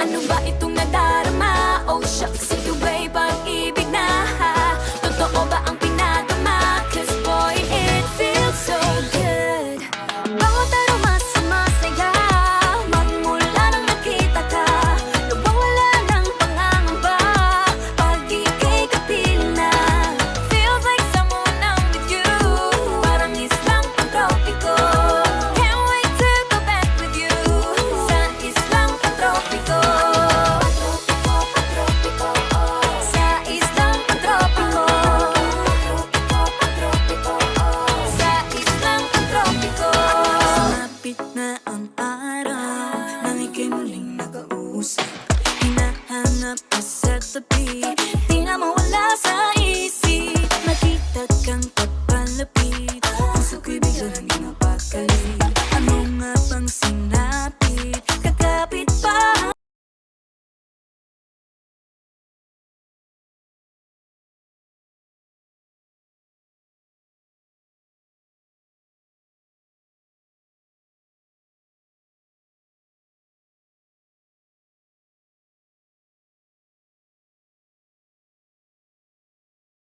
Ano ba itong nadarama? Oh shucks, ito ba'y pag-ibig na? Totoo ba ang pinadama? Cause boy, it feels so good. Bawat aroma sumasaya, magmula nang nakita ka. Nawawala ng pangangamba pag ika'y kapiling na. Feels like someone I'm with you, parang islang pantropiko. Can't wait to go back with you sa islang pantropiko. Sa islang pantropiko. Sa islang pantropiko. Sumapit na ang araw nang ika'y muling nakausap.